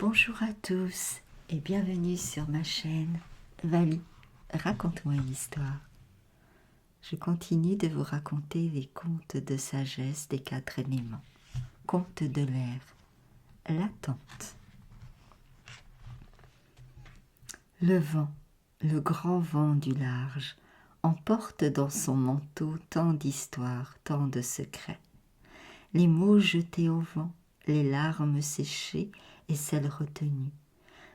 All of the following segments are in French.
Bonjour à tous et bienvenue sur ma chaîne Vali, raconte-moi une histoire. Je continue de vous raconter les contes de sagesse des 4 éléments, contes de l'air, l'attente. Le vent, le grand vent du large, emporte dans son manteau tant d'histoires, tant de secrets. Les mots jetés au vent, les larmes séchées et celles retenues,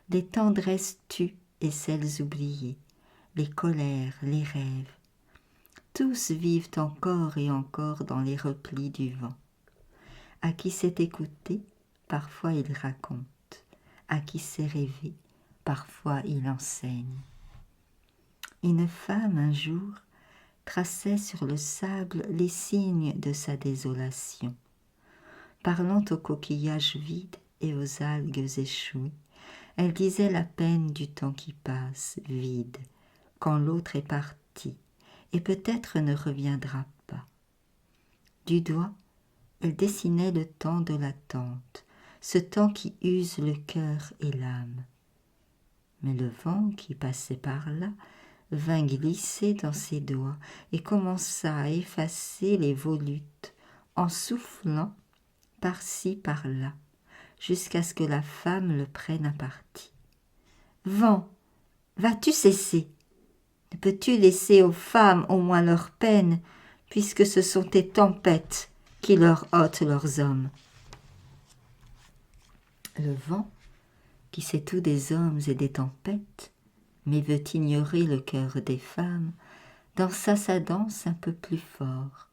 les tendresses tues et celles oubliées, les colères, les rêves. Tous vivent encore et encore dans les replis du vent. À qui sait écouter, parfois il raconte. À qui sait rêver, parfois il enseigne. Une femme un jour traçait sur le sable les signes de sa désolation. Parlant aux coquillages vides et aux algues échouées, elle disait la peine du temps qui passe, vide, quand l'autre est parti, et peut-être ne reviendra pas. Du doigt, elle dessinait le temps de l'attente, ce temps qui use le cœur et l'âme. Mais le vent qui passait par là vint glisser dans ses doigts et commença à effacer les volutes en soufflant par-ci par-là, jusqu'à ce que la femme le prenne à partie. « Vent, vas-tu cesser? Ne peux-tu laisser aux femmes au moins leur peine, puisque ce sont tes tempêtes qui leur ôtent leurs hommes ?» Le vent, qui sait tout des hommes et des tempêtes, mais veut ignorer le cœur des femmes, dansa sa danse un peu plus fort,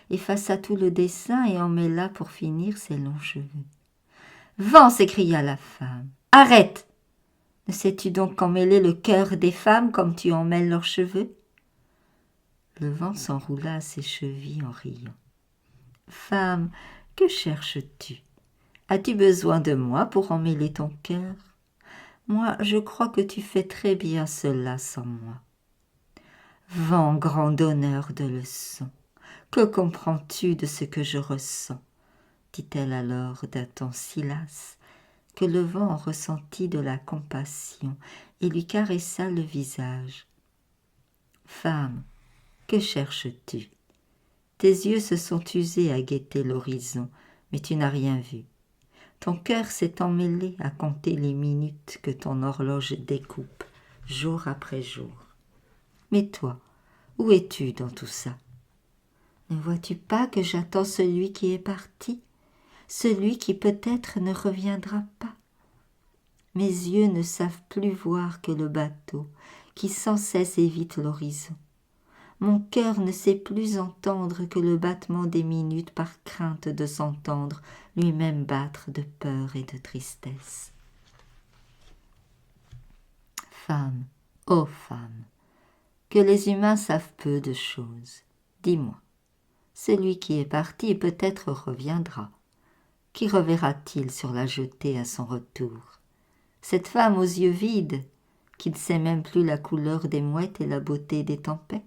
effaça tout le dessin et en mêla pour finir ses longs cheveux. « Vent !» s'écria la femme. « Arrête ! Ne sais-tu donc qu'emmêler le cœur des femmes comme tu emmêles leurs cheveux ?» Le vent s'enroula à ses chevilles en riant. « Femme, que cherches-tu? As-tu besoin de moi pour emmêler ton cœur? Moi, je crois que tu fais très bien cela sans moi. » « Vent, grand donneur de leçons, que comprends-tu de ce que je ressens ?» dit-elle alors d'un ton si las que le vent en ressentit de la compassion et lui caressa le visage. « Femme, que cherches-tu? Tes yeux se sont usés à guetter l'horizon, mais tu n'as rien vu. Ton cœur s'est emmêlé à compter les minutes que ton horloge découpe, jour après jour. Mais toi, où es-tu dans tout ça? Ne vois-tu pas que j'attends celui qui est parti, celui qui peut-être ne reviendra pas? Mes yeux ne savent plus voir que le bateau qui sans cesse évite l'horizon. Mon cœur ne sait plus entendre que le battement des minutes par crainte de s'entendre lui-même battre de peur et de tristesse. Femme, ô femme, que les humains savent peu de choses. Dis-moi, celui qui est parti peut-être reviendra. Qui reverra-t-il sur la jetée à son retour? Cette femme aux yeux vides, qui ne sait même plus la couleur des mouettes et la beauté des tempêtes?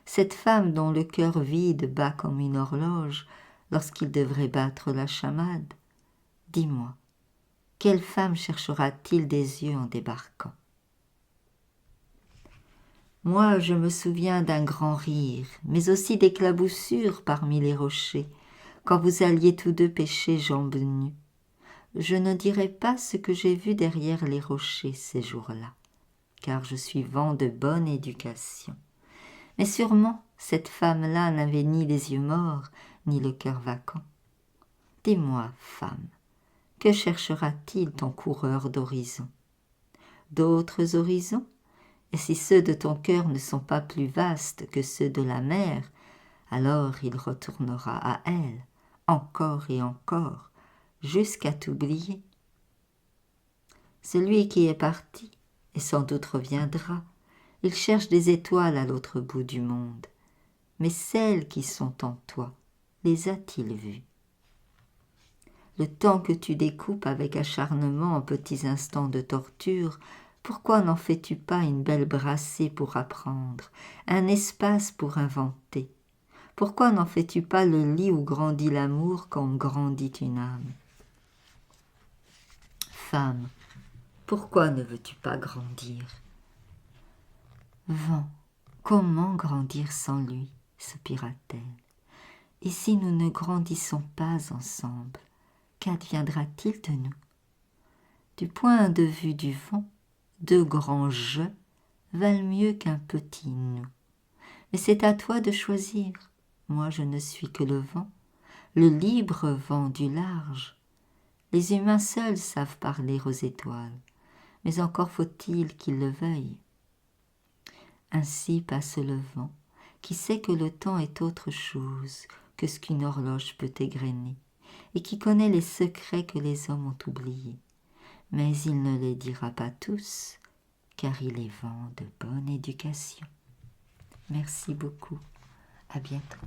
Cette femme dont le cœur vide bat comme une horloge lorsqu'il devrait battre la chamade? Dis-moi, quelle femme cherchera-t-il des yeux en débarquant? Moi, je me souviens d'un grand rire, mais aussi d'éclaboussures parmi les rochers, quand vous alliez tous deux pêcher jambes nues. Je ne dirai pas ce que j'ai vu derrière les rochers ces jours-là, car je suis vent de bonne éducation. Mais sûrement, cette femme-là n'avait ni les yeux morts, ni le cœur vacant. Dis-moi, femme, que cherchera-t-il ton coureur d'horizon? D'autres horizons? Et si ceux de ton cœur ne sont pas plus vastes que ceux de la mer, alors il retournera à elle, encore et encore, jusqu'à t'oublier. Celui qui est parti, et sans doute reviendra, il cherche des étoiles à l'autre bout du monde. Mais celles qui sont en toi, les a-t-il vues? Le temps que tu découpes avec acharnement en petits instants de torture, pourquoi n'en fais-tu pas une belle brassée pour apprendre, un espace pour inventer? Pourquoi n'en fais-tu pas le lit où grandit l'amour comme grandit une âme? femme, pourquoi ne veux-tu pas grandir? Vent, comment grandir sans lui, soupira-t-elle. Et si nous ne grandissons pas ensemble, qu'adviendra-t-il de nous? Du point de vue du vent, deux grands je valent mieux qu'un petit nous. Mais c'est à toi de choisir. Moi je ne suis que le vent, le libre vent du large. Les humains seuls savent parler aux étoiles, mais encore faut-il qu'ils le veuillent. Ainsi passe le vent, qui sait que le temps est autre chose que ce qu'une horloge peut égrener, et qui connaît les secrets que les hommes ont oubliés. Mais il ne les dira pas tous, car il est vent de bonne éducation. Merci beaucoup, à bientôt.